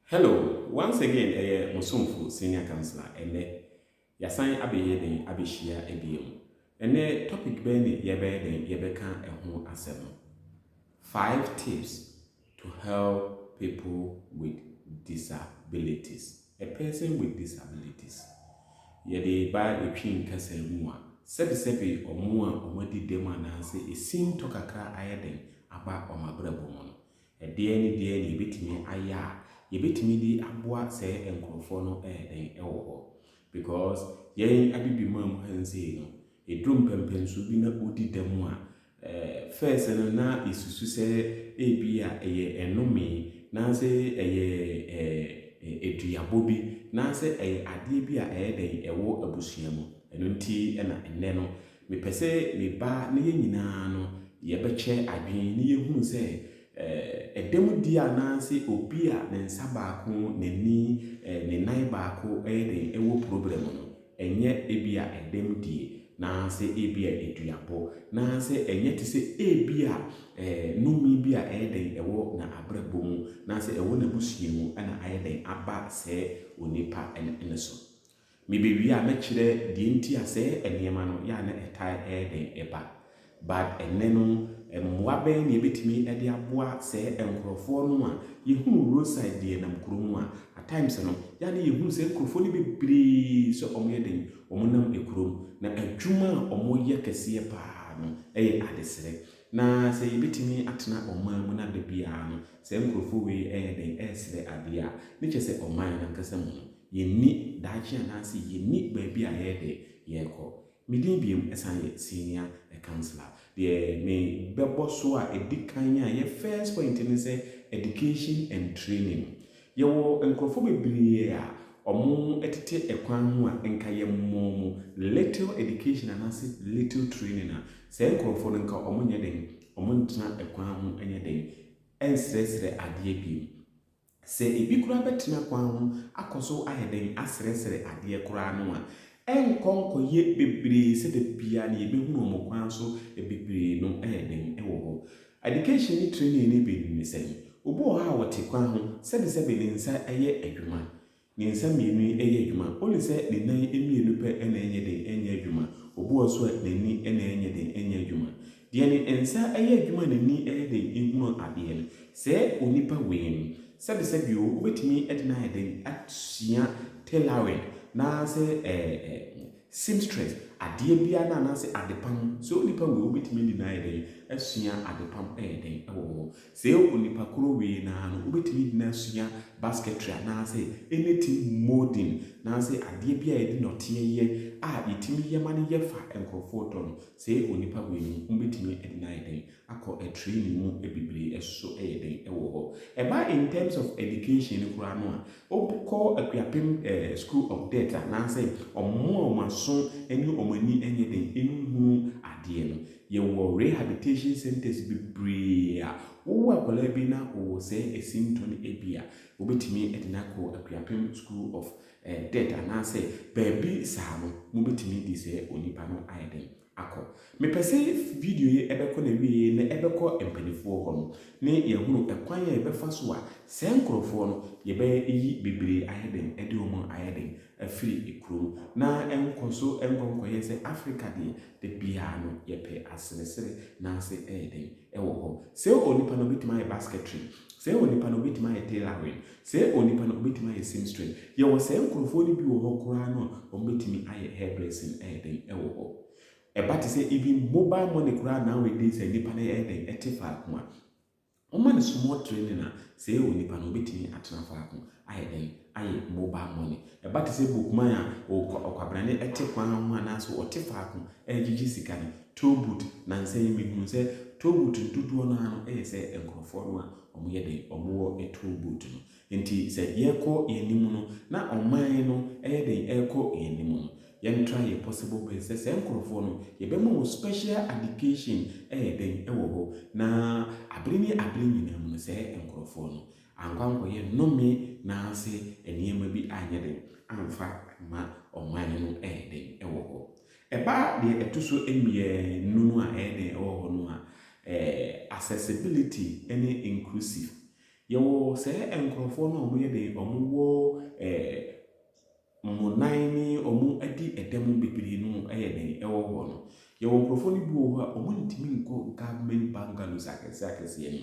Hello, once again, Musumfu Senior Counselor, and Yasan Abeyeden Abishia Ebiem. And the topic Benny Yebeden Yebeka and Home Asem. 5 tips to help people with disabilities. A person with disabilities. Yede ba etwin kasa mu a sebi omo a omadi dem anase esin to kakra ayeden aba omabrabo mu no ede ni betimi aya yebetimi di aboa se enkrofo no ewo ho because yen abibi mam hanse no edrum pempensu bi na odi dem a first no na isusu se ebia eye enome na se eye eduabo bi na se ade bi a den ewo abusua mu eno nti na enne no mepese me ba na ye nyina no ye beche adwen ni ye hunu se edem di a na se obi a ne nsa baako nani ne nan baako den ewo problem no enye ebi a edem die na se ebi a eduabo na se enye te se ebi a numi bi a den ewo na abrabom na se ewo na busua mu na ayeden aba se onipa ene so mebewi a mekire die nti ase enema no ya na etai den eba but enne no mmoa ben ne betimi de aboa se enkrofo no a yehu roadside die na mkromu a at times no ya na yehu se enkrofo ni bebre so omyeden omonam ekrom na adwuma omoye kese pa no adesere na se yebetimi atena oman mu na da bia no se enkrofo we den esere adea ne chese oman na nkasa mu no yenni daachi anase yenni ba bia yeko midin biem esan ye senior counselor de me bebo so a edikan a ye first point ni say education and training ye wo enkrofo bebre a omo etete ekwan ho a enka ye momo little education anase little training a say enkrofo no nka omo nye den omo ntena ekwan ho enye den ensresre ade biem se ebi kura betina kwan ho akoso ayeden asresre ade kura no a enkonko ye bebre se de bia na ye behunu omo kwan so bebre no den ewo ho education ni training ni be ni say obo ha wote kwan ho sebe ni nsa eye adwuma ni nsa mienu eye adwuma only say ni nan emienu pe na enye den enye adwuma obo so ni na enye den enye adwuma de ni nsa eye adwuma ni eye den ehunu ade no se onipa we sebe o obetimi edina den atua tailoring na se seamstress ade bia na se adepam so onipa we obetimi dina den asua adepam den ewo se onipa kuro we na no obetimi dina asua basketry na se anything molding na se ade bia edi note ye a yetimi ye mane ye fa enkrofo ton se onipa we ni obetimi edina den akọ training mu ebibre eso den ewo ho eba in terms of education kura no a obukọ akuapem school of data na say omo maso eni omani enye den enhu ade no ye wo rehabilitation centers bebre a wo akola bi na wo say esinton ebia obetimi edina ko akuapem school of data na say baby sa no mo betimi di say onipa no ayeden akọ mepese video ye ebekọ na wie na ebekọ empanifo ho no ne ye hunu ekwan ye ebefa so a se nkrofo no ye be yi bebre ayeden ede omo ayeden afiri ekrom na enkoso enkonko ye se Africa de bia no ye pe asenesere na se eden ewo ho se onipa no bitima ye basketry se onipa no bitima ye tailoring se onipa no bitima ye seamstress ye wo se nkrofo ni bi wo ho kura no o bitimi aye hairdressing eden ewo ho eba te say even mobile money kura nowadays nipa na eden etifa ko a oman small training na say onipa no betimi atena fa ko ayeden aye mobile money eba te say bookman a okwabrane etikwan ho na so otifa ko ejiji sika ni toe boot na nse yemi say toe boot ntutuo no ano say enkrofo no a omo yeden omo wo toe boot no enti say yeko yenimu no na oman no eyeden eko yenimu no yen try a possible basis enkrofo no ye be mo special education den ewo ho na abrini nyina mu se enkrofo no ankwanko ye nome na se eniema bi anye den amfa ma oman no den ewo ho eba de etuso emie nunu a den ewo ho no a accessibility any inclusive Yɛwɔ sɛ nkurɔfoɔ no a wɔyɛ den wɔwɔ mmunani ɔmo adi ɛdɛm bebree no ɛyɛ den ɛwɔ hɔ no. Yɛwɔ nkurɔfoɔ no bi wɔ hɔ a ɔmo ntumi nkɔ government bungalows akɛseɛ no.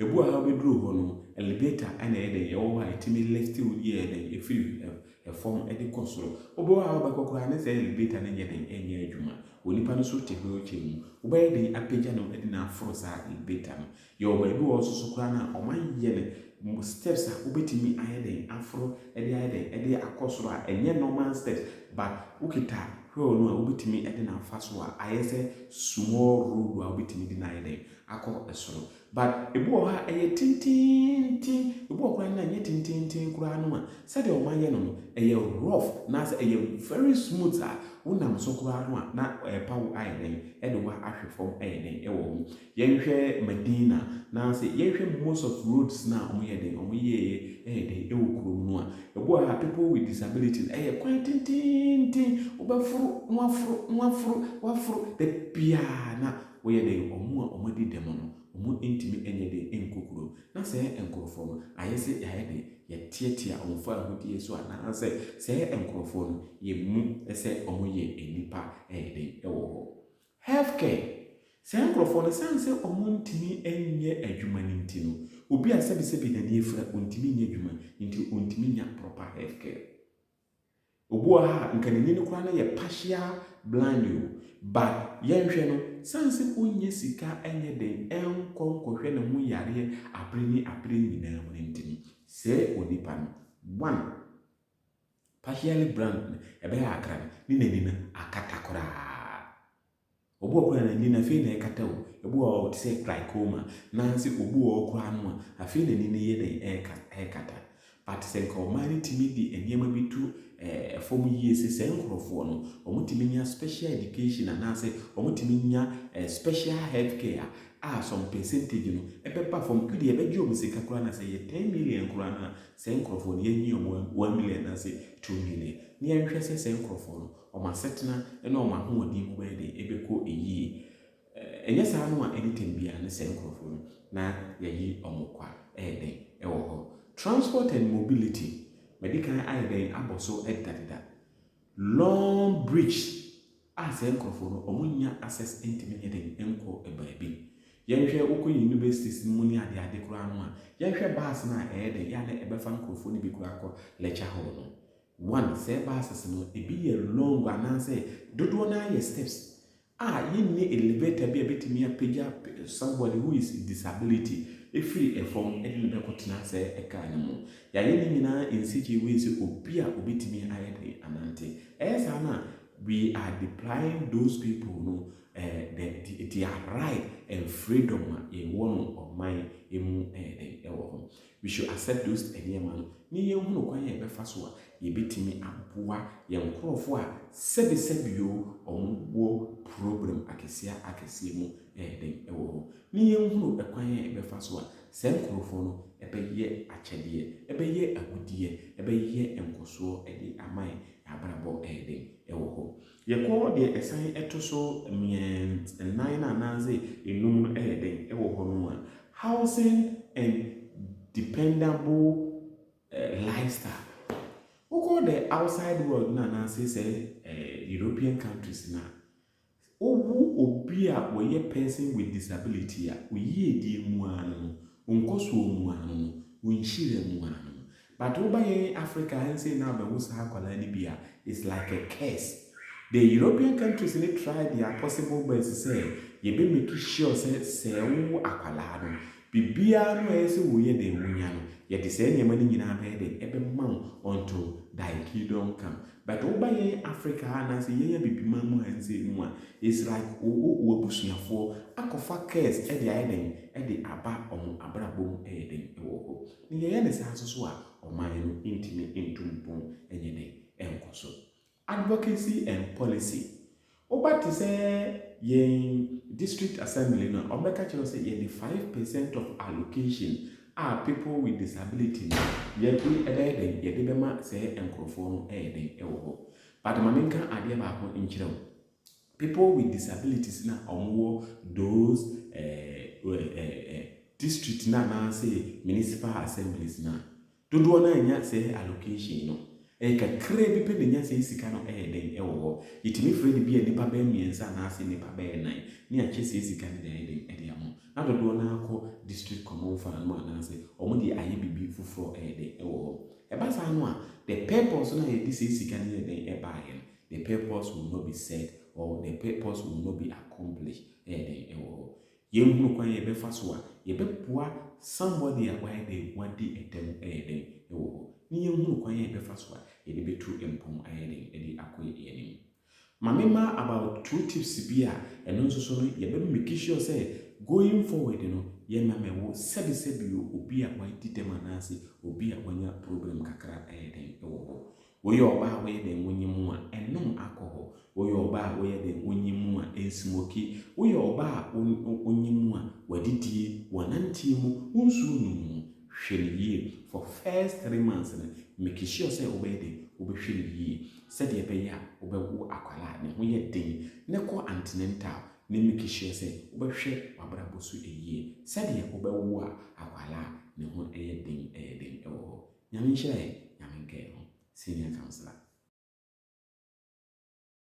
Ebu a wobɛduru hɔ no, elevator ɛna ɛyɛ den yɛwɔ hɔ a ɛtumi lift wo yɛ den ɛfiri ɛfam ɛde kɔ soro. Wobɛwɔ a wobɛkɔ koraa ne sɛ elevator no nyɛ den ɛnyɛ adwuma. Onipa no so te wheelchair mu. Wobɛyɛ den apagya no ɛde na aforo saa elevator no. Yɛwɔ baabi wɔ so so koraa na ɔmo ayɛ no steps a wobɛtumi ayɛ den aforo ɛde ayɛ den ɛde akɔ soro a ɛnyɛ normal steps but wokita hwɛw no a wobɛtumi ɛde na afa so a ayɛ sɛ small road a wobɛtumi de na ayɛ den akɔ ɛsoro. But ebu wɔ ha ɛyɛ tintintin, ebu wɔ koraa na ɛnyɛ tintintin koraa no a sɛdeɛ ɔmo ayɛ no no ɛyɛ rough na sɛ ɛyɛ very smooth a wonam so koraa no a na ɛpa wo ayɛ den ɛde wa ahwɛ fam ɛyɛ den ɛwɔ ho. Yɛnhwɛ Medina na sɛ yɛhwɛ most of roads na ɔmo yɛ den ɔmo yɛ ɛyɛ den ɛwɔ kurom no a ebu wɔ ha people with disabilities ɛyɛ kwan tintintin wobɛforo waforo da biara na wɔyɛ den ɔmo a ɔmo di dɛm no ɔmo ntumi ɛnyɛ den nkokuro na sɛ nkurɔfoɔ no ayɛ sɛ yɛayɛ den yɛtiatia ɔmo fa ahodie so anaasɛ sɛ nkurɔfoɔ no yɛmu sɛ ɔmo yɛ nipa ɛyɛ den ɛwɔ hɔ. Healthcare sɛ nkurɔfoɔ no san sɛ ɔmo ntumi ɛnyɛ adwuma no nti no obi a sɛbisɛbi n'ani afira ɔntumi nyɛ adwuma nti ɔntumi nya proper healthcare. Obu wɔ ha nka n'ani no koraa no yɛ partial blind o but yɛnhwɛ no sanse onye sika enye den nkɔhwɛ ne ho yareɛ abere nyinaa mu ntimi sɛ onipa no one partially blind ɛbɛyɛ akra ne nani no akata koraa obu okura nani na fe na ɛkata o obu o te sɛ glaucoma na nse obu o okura no a afi nani ne yɛ den ɛkata but sɛ nka ɔman ne timi di nneɛma bi tu ɛfɔm yie sɛ nkurɔfoɔ no ɔmo timi nya special education anaasɛ ɔmo timi nya special health care a some percentage no ɛbɛba fam kudi ɛbɛgye ɔmo sika koraa na sɛ yɛ 10 million koraa na sɛ nkurɔfoɔ no yɛnyi ɔmo 1 million na sɛ 2 million ne yɛnhwɛ sɛ nkurɔfoɔ no ɔmo asetena ɛna ɔmo ahoɔden mu bɛyɛ de ɛbɛkɔ eyie ɛnyɛ saa no a anytime bia ne sɛ nkurɔfoɔ no na yɛyi ɔmo kwa ɛyɛ den ɛwɔ hɔ. Transport and mobility medical ayɛ den abɔ so ɛdadeda long bridge a sɛ nkurɔfoɔ no ɔmo nya access ntimi yɛ den nkɔ baabi. Yɛnhwɛ wokɔ universities mu ne ade koraa no a yɛnhwɛ bus na ɛyɛ den ya na ɛbɛfa nkurɔfoɔ no bi koraa kɔ lecture hall no. One sɛ buses no ebi yɛ long anaasɛ dodoɔ na yɛ steps a yɛnni elevator bi a betumi apagya somebody who is disability efiri ɛfɔm ɛde ne bɛkɔtena sɛ ɛka ne mu. Yɛayɛ ne nyinaa nsɛgye wei sɛ obi a obetumi ayɛ den anante ɛyɛ saa na we are depriving those people no their right and freedom a yɛwɔ no ɔman emu ɛyɛ den ɛwɔ hɔ. We should accept those nneɛma no ne yɛhunu kwan yɛ bɛfa so a yɛbɛtumi aboa yɛn nkurɔfoɔ a sɛbisɛbi o ɔmo wɔ problem akɛseɛ mu ɛyɛ den ɛwɔ hɔ. Ne yɛhunu kwan yɛ bɛfa so a sɛ nkurɔfoɔ no ɛbɛyɛ akyɛdeɛ ɛbɛyɛ agudeɛ ɛbɛyɛ nkosoɔ ɛde aman abrabɔ ɛyɛ den ɛwɔ hɔ. Yɛkɔ deɛ ɛsan ɛto so nnan na anaasɛ enum no ɛyɛ den ɛwɔ hɔ no a housing and dependable lifestyle. Wokɔ the outside world na anaasɛ sɛ European countries na owu obi a wɔyɛ person with disability a oyie die mu ano nkɔsoɔ mu ano wonhyira mu ano but woba yɛn Africa ɛnse na bɛwo saa akwala ni bia it's like a curse. The European countries they try their possible best say yebe make sure say wo akwala no bibia no ɛsɛ wo yɛ de wunya no yɛ de sɛ nyama ni nyina bɛ de ebe ma until thy kingdom come. But woba yɛn Africa na sɛ yɛyɛ bibima mu ɛnse mu a it's like wo busuafo akɔfa curse ɛde ayɛ den ɛde aba ɔmo abrabom ɛyɛ den ɛwɔ hɔ. Ne yɛyɛ ne saa so a ɔman no intimi intumpon ɛnyɛ den ɛnkɔ so. Advocacy and policy. Oba to say yen district assembly no obeka chiro say yen 5% of allocation are people with disability. Yen bi eden yen de bema say enkrofo no eden ewo ho. But maminka ade ba ko nkyerem. People with disabilities na omwo those district na na say municipal assemblies na dodo na anya say allocation no kakra bi pe nya say sika no den wo yitimi frɛ bi nipa ba miensa na say nipa ba nan ni ache say sika ne den amo na dodo na akɔ district common fund no na say omo di aye bibi fufuro den wo eba sa no a the purpose na ye di say sika ne den the purpose will not be said or the purpose will not be accomplished den wo yɛnhunu kwan yɛbɛfa so a yɛbɛpoa somebody a why they want the etem den wo ni yɛnhunu kwan yɛbɛfa so a yɛde betu empom den ɛde akɔ yɛnim mamema about two tips bi a ɛno nso so no yɛbɛmake sure say going forward no yɛmamewo sɛbi obi a wadi dem anase obi a wanya problem kakra den wo woyɛ ɔba a woyɛ den wonyimu a ɛnom alcohol woyɛ ɔba a woyɛ den wonyimu a ensmoki woyɛ ɔba a wonyimu a wadidie wanantie mu wonsuo numu hwɛliyie for first 3 months na make sure say obey den obɛhwɛliyie sɛdeɛ ɛbɛyɛ a wobɛwo akwala ne ho yɛ den ne kɔ antenatal ne make sure say wobɛhwɛ wabrabo so eyie sɛdeɛ wobɛwo akwala ne ho ɛyɛ den ɛwɔ nyame nhyɛ nyame nkɛ ho senior counselor